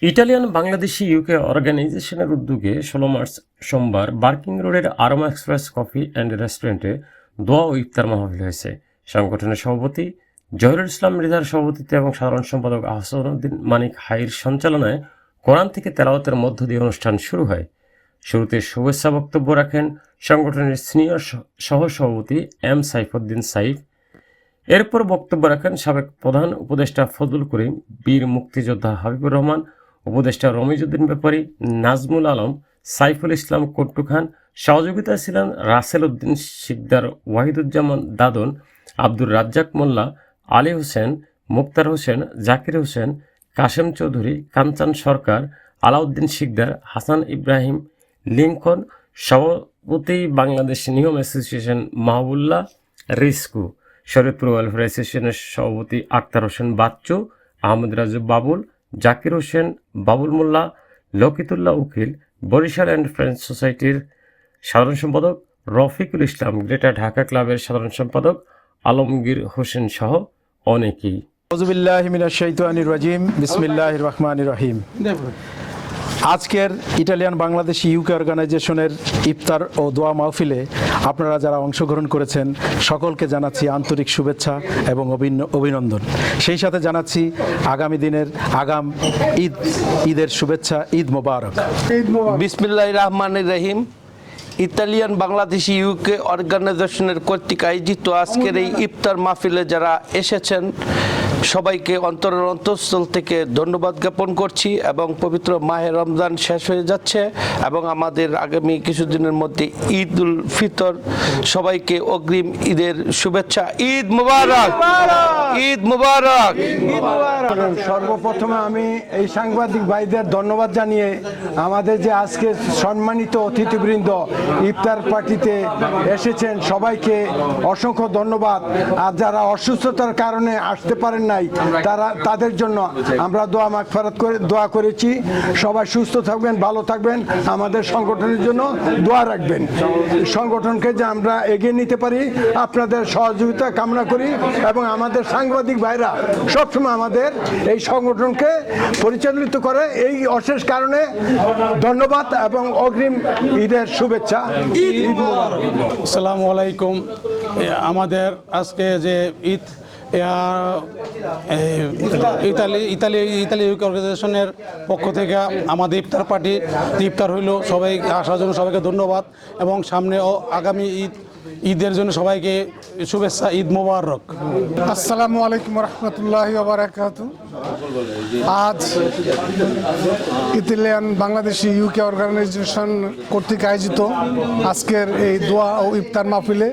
Italian Bangladeshi UK অর্গানাইজেশনের উদ্যোগে ১৬ March সোমবার বার্কিং রোডের আরোমা এক্সপ্রেস কফি অ্যান্ড রেস্টুরেন্টে দোয়া ও ইফতার মাহফিল হয়েছে। সংগঠনের সভাপতি জহিরুল ইসলাম মৃধার সভাপতিত্বে এবং সাধারণ সম্পাদক আহসানুদ্দিন মানিক হাইর সঞ্চালনায় কোরআন থেকে তেলাওয়াতের মধ্য দিয়ে অনুষ্ঠান শুরু হয়। শুরুতে শুভেচ্ছা বক্তব্য রাখেন সংগঠনের সিনিয়র সহসভাপতি এম সাইফুদ্দিন সাইফ। এরপর বক্তব্য রাখেন সাবেক প্রধান উপদেষ্টা ফজলুল করিম, বীর মুক্তিযোদ্ধা হাবিবুর রহমান, উপদেষ্টা রমিজউদ্দিন ব্যাপারী, নাজমুল আলম, সাইফুল ইসলাম কট্টু খান। সহযোগিতায় ছিলেন রাসেল উদ্দিন শিকদার, ওয়াহিদুজ্জামান দাদন, আব্দুর রাজ্জাক মোল্লা, আলী হোসেন, মুক্তার হোসেন, জাকির হোসেন, কাশেম চৌধুরী, কাঞ্চন সরকার, আলাউদ্দিন শিকদার, হাসান ইব্রাহিম লিঙ্কন, সভাপতি বাংলাদেশ নিয়ম অ্যাসোসিয়েশন মাহবুল্লাহ রিস্কু, শরীয়তপুর ওয়েলফেয়ার অ্যাসোসিয়েশনের সভাপতি আক্তার হোসেন বাচ্চু, আহমদ রাজু বাবুল, জাকির হোসেন, বাবুল মোল্লা, লকিতুল্লাহ উকিল, বরিশাল অ্যান্ড ফ্রেন্ডস সোসাইটির সাধারণ সম্পাদক রফিকুল ইসলাম, গ্রেটার ঢাকা ক্লাবের সাধারণ সম্পাদক আলমগীর হোসেন সহ অনেকেই। আউযুবিল্লাহি মিনাশ শাইতানির রাজিম, বিসমিল্লাহির রহমানির রহিম। আজকের ইটালিয়ান বাংলাদেশি ইউকে অর্গানাইজেশনের ইফতার ও দোয়া মাহফিলে আপনারা যারা অংশগ্রহণ করেছেন সকলকে জানাচ্ছি আন্তরিক শুভেচ্ছা এবং অভিনন্দন। সেই সাথে জানাচ্ছি আগামী দিনের ঈদের শুভেচ্ছা। ঈদ মোবারক। বিসমিল্লাহির রহমানির রহিম। ইতালিয়ান বাংলাদেশি ইউকে অর্গানাইজেশনের কর্তৃক আয়োজিত আজকের এই ইফতার মাহফিলে যারা এসেছেন সবাইকে অন্তরের অন্তঃস্থল থেকে ধন্যবাদ জ্ঞাপন করছি এবং পবিত্র মাহে রমজান শেষ হয়ে যাচ্ছে এবং আমাদের আগামী কিছুদিনের মধ্যে ঈদ উল ফিতর। সবাইকে অগ্রিম ঈদের শুভেচ্ছা। ঈদ মুবারক, ঈদ মুবারক। সর্বপ্রথমে আমি এই সাংবাদিক ভাইদের ধন্যবাদ জানিয়ে আমাদের যে আজকে সম্মানিত অতিথিবৃন্দ ইফতার পার্টিতে এসেছেন সবাইকে অসংখ্য ধন্যবাদ। আর যারা অসুস্থতার কারণে আসতে পারেন নাই তাদের জন্য আমরা দোয়া মাগফিরাত করে দোয়া করেছি। সবাই সুস্থ থাকবেন, ভালো থাকবেন, আমাদের সংগঠনের জন্য দোয়া রাখবেন। সংগঠনকে যে আমরা এগিয়ে নিতে পারি আপনাদের সহযোগিতা কামনা করি এবং আমাদের সাংবাদিক ভাইরা সবসময় আমাদের এই সংগঠনকে পরিচালিত করে। এই অশেষ কারণে ধন্যবাদ এবং অগ্রিম ঈদের শুভেচ্ছা। ঈদ মুবারক। আসসালামু আলাইকুম। আমাদের আজকে যে ঈদ ইতালি ইউকে অর্গানাইজেশনের পক্ষ থেকে আমাদের ইফতার পার্টি ইফতার হইল। সবাই আসার জন্য সবাইকে ধন্যবাদ এবং সামনে আগামী ঈদের জন্য সবাইকে শুভেচ্ছা। ঈদ মোবারক। আসসালামু আলাইকুম রহমতুল্লাহি ওয়া বারাকাতুহু। আজ ইতালিয়ান বাংলাদেশি ইউকে অর্গানাইজেশন কর্তৃক আয়োজিত আজকের এই দোয়া ও ইফতার মাহফিলে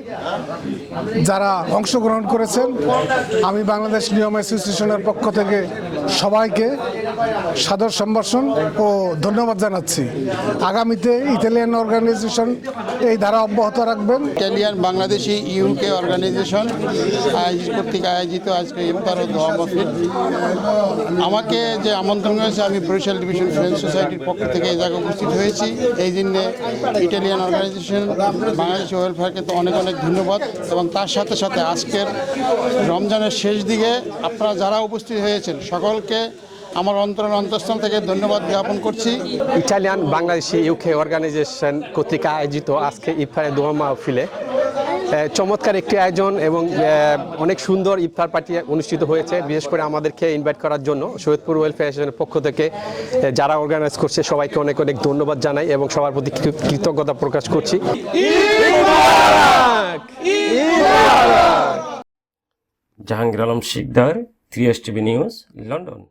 যারা অংশগ্রহণ করেছেন আমি বাংলাদেশ নিয়ম অ্যাসোসিয়েশনের পক্ষ থেকে সবাইকে সাদর সম্ভাষণ ও ধন্যবাদ জানাচ্ছি। আগামীতে ইতালিয়ান অর্গানাইজেশন এই ধারা অব্যাহত রাখবেন। ইটালিয়ান বাংলাদেশি ইউকে অর্গানাইজেশন কর্তৃক আয়োজিত আজকে ইফতার ও দোয়া মাহফিল, আমাকে যে আমন্ত্রণ হয়েছে আমি বরিশাল ডিভিশন ফ্রেন্ডস সোসাইটির পক্ষ থেকে এই জায়গায় উপস্থিত হয়েছি। এই জন্যে ইটালিয়ান অর্গানাইজেশন বাংলাদেশ ওয়েলফেয়ারকে তো অনেক অনেক ধন্যবাদ এবং তার সাথে সাথে আজকের রমজানের শেষ দিকে আপনারা যারা উপস্থিত হয়েছেন সকলকে আমার অন্তরের অন্তঃস্থল থেকে ধন্যবাদ জ্ঞাপন করছি। ইটালিয়ান বাংলাদেশি ইউকে অর্গানাইজেশন কর্তৃক আয়োজিত আজকে ইফতারে দোয়া মাহফিলে চমৎকার একটি আয়োজন এবং অনেক সুন্দর ইফতার পার্টি অনুষ্ঠিত হয়েছে। বিশেষ করে আমাদেরকে ইনভাইট করার জন্য শরীয়তপুর ওয়েলফেয়ার অ্যাসোসিয়েশনের পক্ষ থেকে যারা অর্গানাইজ করছে সবাইকে অনেক অনেক ধন্যবাদ জানাই এবং সবার প্রতি কৃতজ্ঞতা প্রকাশ করছি। Jahangir Alam Sikder, 3S TV news, London.